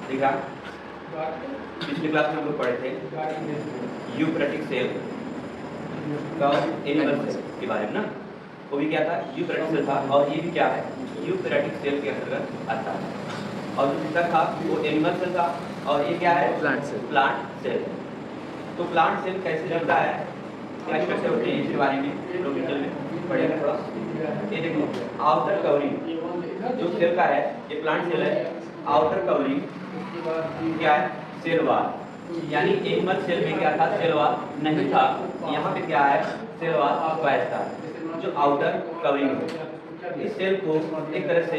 देखा पिछली क्लास में हम लोग पढ़े थे यूकैरियोटिक सेल का एनिमल सेल के बारे में ना, वो भी क्या था यूकैरियोटिक सेल था, और ये भी क्या है यूकैरियोटिक सेल के अंतर्गत आता है। और जो तीसरा था वो एनिमल सेल था, और ये क्या है प्लांट सेल। तो प्लांट सेल कैसे चलता है, क्या स्ट्रक्चर होते हैं, इसके बारे में लोग डिटेल में पढ़ेंगे थोड़ा। ये देखो आउटर कवरिंग जो सेल का है, ये प्लांट सेल है। आउटर कवरिंग क्या है सेल वाल, यानी एनिमल सेल में क्या था सेल वाल नहीं था, यहाँ पे क्या है सेल वाल था। जो आउटर कवरिंग है इस सेल को एक तरह से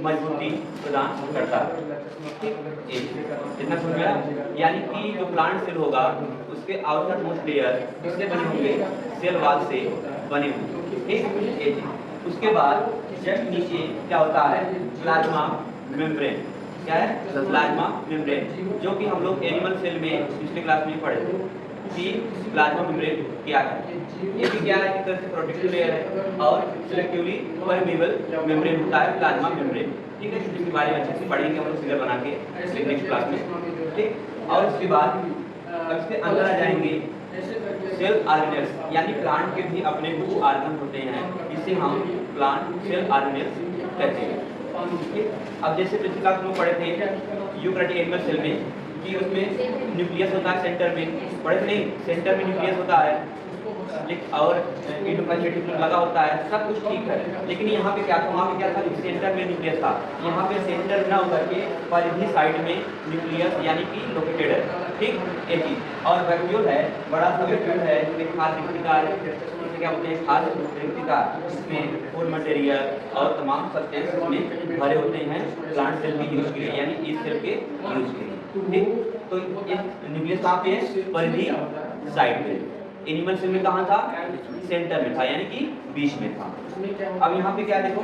मजबूती प्रदान करता है। इतना समझ में आया? यानी कि जो प्लांट सेल होगा उसके आउटर मोस्ट लेयर किससे बने होंगे, सेल वाल से बने होंगे। ठीक, उसके बाद जब नीचे क्या होता है प्लाज्मा मेम्ब्रेन, क्या है प्लाज्मा मेम्ब्रेन, जो कि हम लोग एनिमल सेल में पिछले क्लास में पढ़े थे कि प्लाज्मा मेम्ब्रेन क्या है। ये भी क्या है एक तरह से प्रोटेक्टिव लेयर है और सिलेक्टिवली परमेबल मेम्ब्रेन होता है प्लाज्मा मेम्ब्रेन। ठीक है, इसके बारे में अच्छे से पढ़ेंगे हम लोग फिगर बना के नेक्स्ट क्लास में। ठीक, और इसके बाद अब इसके अंदर आ जाएंगे सेल ऑर्गेनेल्स, यानी प्लांट के भी अपने कुछ ऑर्गन होते हैं, इसे हम प्लांट सेल ऑर्गेनेल्स कहते हैं। अब जैसे पिछले क्लास में पढ़े थे यूकैरियोटिक एनिमल सेल में कि उसमें न्यूक्लियस होता है सेंटर में, पढ़े थे नहीं, सेंटर में न्यूक्लियस होता है और एंडोप्लाज्मिक लगा होता है, सब कुछ ठीक है। लेकिन यहाँ पे क्या था, वहाँ पे क्या था सेंटर में न्यूक्लियस था, यहाँ पे सेंटर ना होकर के परिधि साइड में न्यूक्लियस यानी कि लोकेटेड है। ठीक, एक चीज और वैक्यूल है, बड़ा सा वैक्यूल है, खास रिक्तिका क्या बोलते हैं खास रिक्तिका, इसमें फूड मटेरियल और तमाम सब्सटेंस इसमें भरे होते हैं प्लांट सेल के यूज के लिए, यानी इस सेल के यूज के लिए। ठीक, तो ये न्यूक्लियस कहाँ पे है, परिधि साइड पे। एनिमल सेल में कहाँ था, सेंटर में था, यानी कि बीच में था। अब यहाँ पे क्या देखो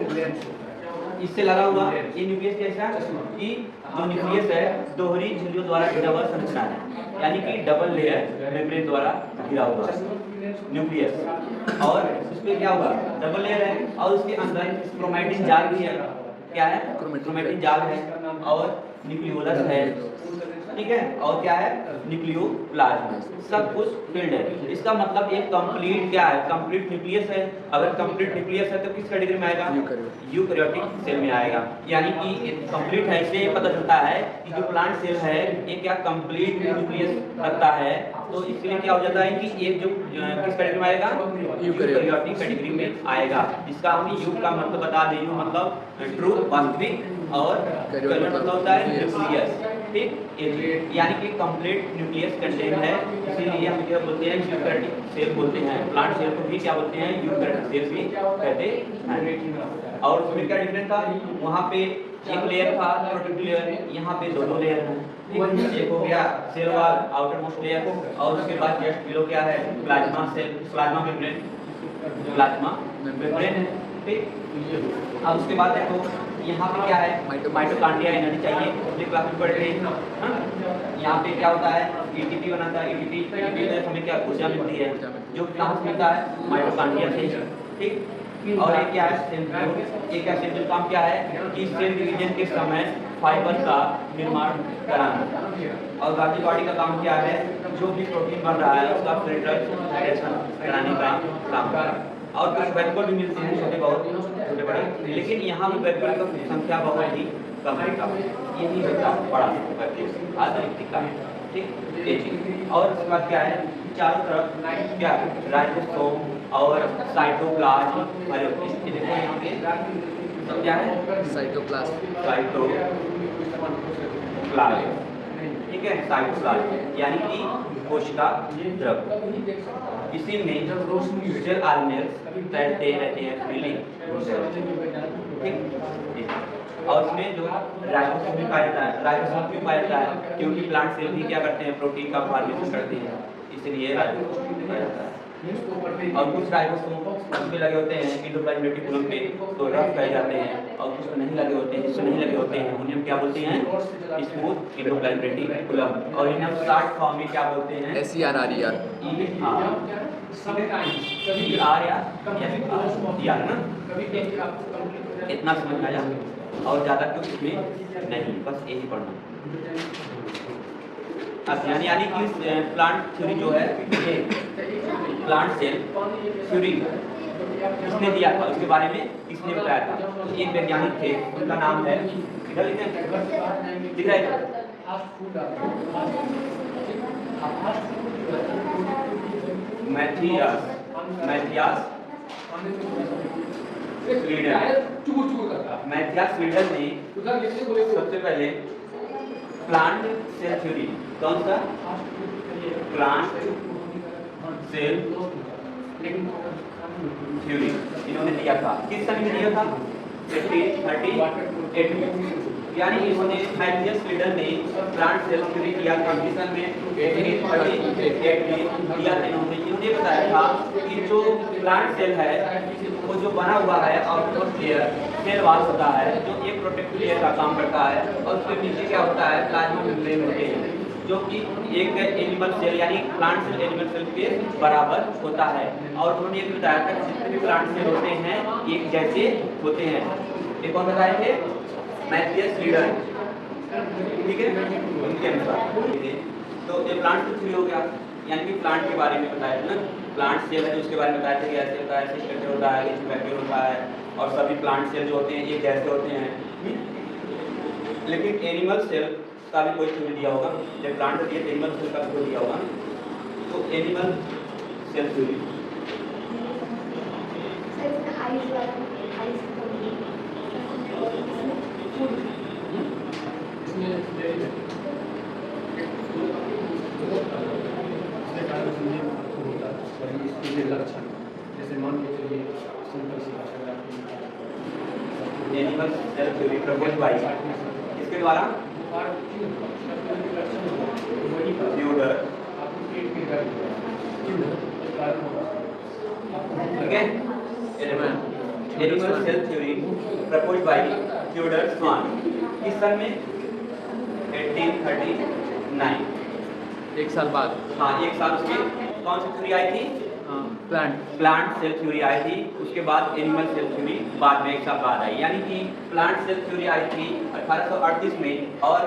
इससे लगा हुआ ये न्यूक्लियस कैसा कि जो न्यूक्लियस है दोहरी झिल्लियों द्वारा घिरा हुआ संरचना है, यानी कि डबल लेयर मेम्ब्रेन द्वारा घिरा हुआ न्यूक्लियस, और उसमें क्या हुआ डबल लेयर है और उसके अंदर क्रोमैटिन जाल भी है। क्या है क्रोमैटिन जाल है और न्यूक्लियोलस है। ठीक है, और क्या है न्यूक्लियोप्लाज्म, सब कुछ फील्ड है। इसका मतलब एक कंप्लीट क्या है, कंप्लीट न्यूक्लियस है। अगर कंप्लीट न्यूक्लियस है तो किस कैटेगरी में आएगा, यूकैरियोटिक सेल में आएगा। यानी कि कंप्लीट है, इससे ये पता चलता है कि जो प्लांट सेल है ये क्या कंप्लीट न्यूक्लियस रखता है। तो इसलिए क्या हो जाता है कि एक जो किस कैटेगरी में आएगा, यूकैरियोटिक कैटेगरी में आएगा। इसका हम युग का मतलब बता दें, युग मतलब ट्रू वास्तविक, और कैरियोटिक मतलब होता है न्यूक्लियस। ठीक, यानी कि कंप्लीट न्यूक्लियस कंटेन है, इसीलिए हम क्या बोलते हैं यूकैरियोटिक सेल बोलते हैं। प्लांट सेल को भी क्या बोलते हैं यूकैरियोटिक सेल भी कहते हैं। और उसमें क्या डिफरेंस था, वहाँ पे एक लेयर था प्रोटेक्टिव लेयर, यहाँ पे दो लेयर है। एक हो गया cell wall outer most layer, और उसके बाद जस्ट बिलो क्या है plasma cell, plasma membrane, plasma membrane है। ठीक, अब उसके बाद देखो यहाँ पे क्या है माइटोकॉन्ड्रिया एनर्जी चाहिए, पिछले क्लास में पढ़ रहे हैं। यहाँ पे क्या होता है एटीपी बनाता है, एटीपी में हमें क्या ऊर्जा मिलती है, जो कहाँ से मिलता है माइटोकॉन्ड्रिया से। ठीक, और एक क्या है सेंट्रियोल, एक क्या सेंट्रियोल काम क्या है कि सेल डिवीजन के समय फाइबर का निर्माण कराना, और गाजी बॉडी का काम क्या है जो भी प्रोटीन बन रहा है उसका फिल्ट्रेशन कराने का काम करता है। और कुछ वैक्यूल भी मिलते हैं छोटे बहुत छोटे बड़े, लेकिन यहाँ भी वैक्यूल की संख्या बहुत ही कम है, यही होता बड़ा वैक्यूल आधारिक्तिका। ठीक, ये चीज। और उसके बाद क्या है चारों तरफ क्या राइबोसोम और साइटोप्लाज्म, देखो यहाँ पे सब क्या है साइटोप्लाज्म, ठीक है साइटोप्लाज्म यानी कि कोशिका द्रव। इसी में सेल ऑर्गेनेल्स तैरते रहते हैं फ्रीली। ठीक, और उसमें जो राइबोसोम भी पाया जाता है, राइबोसोम क्यों पाया जाता है, क्योंकि प्लांट सेल भी क्या करते हैं प्रोटीन का फॉर्मेशन करते हैं, इसलिए राइबोसोम पाया जाता है। और कुछ राइबोसोम उसमें लगे होते हैं एंडोप्लाज्मिक रेटिकुलम पे, तो रफ कहे जाते हैं, और कुछ नहीं लगे होते हैं, जिसमें नहीं लगे होते हैं उन्हें हम क्या बोलते हैं स्मूथ एंडोप्लाज्मिक रेटिकुलम, और इन्हें हम शॉर्ट फॉर्म में क्या बोलते हैं SER ना। इतना समझ में आया, और ज़्यादा कुछ इसमें नहीं, बस यही पढ़ना। अध्ययन, यानी कि प्लांट थ्योरी जो है ये प्लांट सेल थ्योरी किसने दिया था, उसके बारे में किसने बताया था? तो एक वैज्ञानिक थे, उनका नाम है, इधर लिखें, दिख रहा है? मैथियास स्वीडन ने सबसे पहले प्लांट सेल थ्योरी, कौन सा प्लांट सेल थ्योरी इन्होंने दिया था। किस सन में दिया था? 1838 में। यानी इन्होंने मैथियास स्वीडन ने प्लांट सेल थ्योरी किया था किस सन में? 1838 में दिया था। इन्होंने बताया था कि जो प्लांट सेल है वो जो बना हुआ है आउटरमोस्ट लेयर सेल वॉल होता है, जो एक प्रोटेक्टिव लेयर का काम करता है, और उसके नीचे क्या होता है? प्लाज्मा मेम्ब्रेन होते हैं, जो कि एक एनिमल सेल यानी प्लांट सेल एनिमल सेल के बराबर होता है। और उन्होंने ये भी बताया था कि जितने भी प्लांट सेल होते हैं एक जैसे होते हैं। ये कौन बताए थे? मैथियास स्वीडन, ठीक है, उनके अनुसार। तो ये प्लांट सेल थ्योरी हो गया, यानी कि प्लांट के बारे में बताया था ना, प्लांट सेल है जो उसके बारे में बताया था कि ऐसे होता है, ऐसे स्ट्रक्चर होता है, ऐसे वैक्यूल होता है, और सभी प्लांट सेल जो होते हैं एक जैसे होते हैं। लेकिन एनिमल सेल का भी कोई थ्योरी दिया होगा, जब प्लांट होती है तो एनिमल सेल का थ्योरी दिया होगा। तो animal cell theory animal cell theory proposed by इसके द्वारा थियोडर, ठीक है, animal cell theory proposed by Theodor Schwann किस सन में? 1839, एक साल बाद। हाँ, एक साल उसके कौन सी थ्योरी आई थी? प्लांट सेल थ्योरी आई थी। उसके बाद एनिमल सेल थ्योरी बाद में एक साल बाद आई, यानी कि प्लांट सेल थ्योरी आई थी 1838 में, और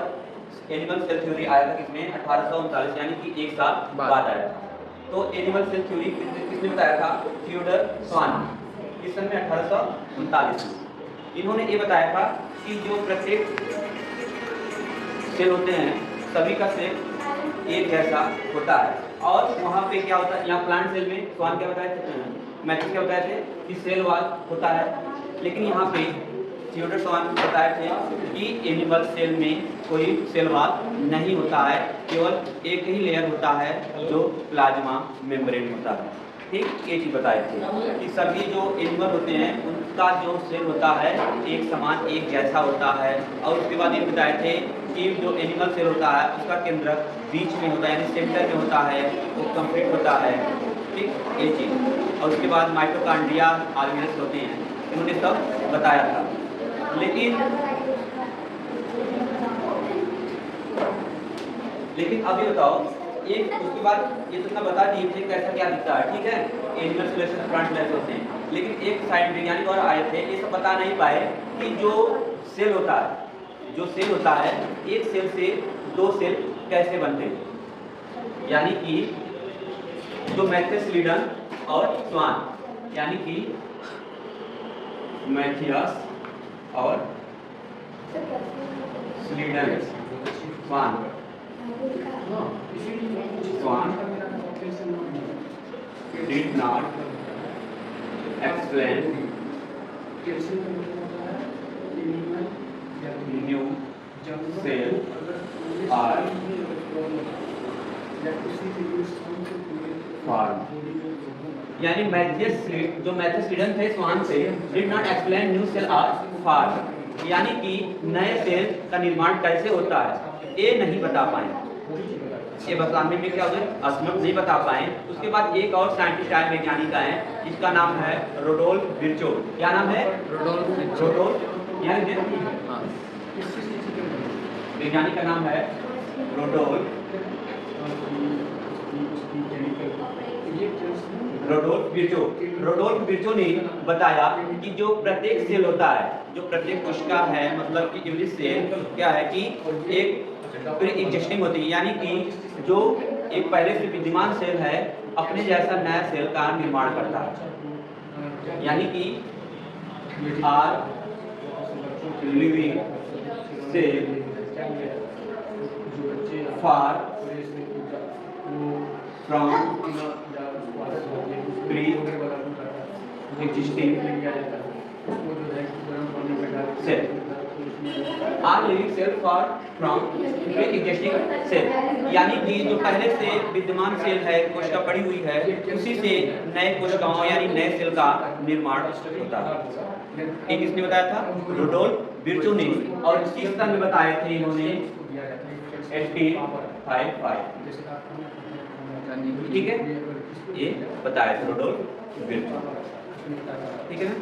एनिमल सेल थ्योरी आया था किसमें? 1839, यानी कि एक साल बाद आया था। तो एनिमल सेल थ्योरी किसने बताया था? थियोडर स्वान, किस सन में? 1839 में। इन्होंने ये बताया था कि जो प्रत्येक सेल होते हैं सभी का सेल एक जैसा होता है, और वहाँ पे क्या होता है? यहाँ प्लांट सेल में स्वान क्या बताए थे? मैथियास क्या बताए थे? कि सेल वॉल होता है। लेकिन यहाँ पे थियोडर स्वान बताए थे कि एनिमल सेल में कोई सेल वॉल नहीं होता है, केवल एक ही लेयर होता है जो प्लाज्मा मेम्ब्रेन होता है। ठीक, ये चीज़ बताए थे कि सभी जो एनिमल होते हैं उनका जो सेल होता है एक समान एक जैसा होता है। और उसके बाद ये बताए थे कि जो एनिमल सेल होता है उसका केंद्र बीच में होता है, यानी सेंटर में होता है, वो कंप्लीट होता है। ठीक, ये चीज़। और उसके बाद माइटोकॉन्ड्रिया ऑर्गेनेल्स होते हैं, इन्होंने सब बताया था। लेकिन अभी बताओ, एक उसके बाद ये तो इतना बता दिए थे कैसा क्या दिखता है, ठीक है, एनिमल सेल और प्लांट सेल होते हैं। लेकिन एक साइड वैज्ञानिक और आए थे, ये सब बता नहीं पाए कि जो सेल होता है एक सेल से दो सेल कैसे बनते हैं। यानी कि जो मैथियास स्वीडन और स्वान, यानी कि मैथियास और स्वीडन Schwann did not explain new cell are formed। यानी जो मैथियास स्वीडन थे स्वान से did not explain new cell are form, यानी कि नए सेल का निर्माण कैसे होता है ये नहीं बता पाए। ये बताने में क्या हुआ? असमर्थ नहीं बता पाए। उसके बाद एक और साइंटिस्ट आए, वैज्ञानिक आए, जिसका नाम है रोडोल्फ विर्चोव। क्या नाम है? रोडोल्फ, यानी वैज्ञानिक का नाम है रोडोल्फ विर्चोव ने बताया कि जो प्रत्येक सेल होता है, जो प्रत्येक कोशिका है, मतलब कि यूनिट सेल क्या है कि एक प्री एग्जिस्टिंग होती है, यानी कि जो एक पहले से विद्यमान सेल है अपने जैसा नया सेल का निर्माण करता है, यानी कि are living cell form from pre existing cell, are living cell form from pre existing cell, यानी कि जो पहले से विद्यमान सेल है कोशिका पड़ी हुई है उसी से नए कोशिकाओं यानी नए सेल का निर्माण होता है। ये किसने बताया था? रुडोल्फ विर्चो ने, और किस सन में बताए थे इन्होंने? 1855, ठीक है, ये बताया था रुडोल्फ विर्चो, ठीक है ना।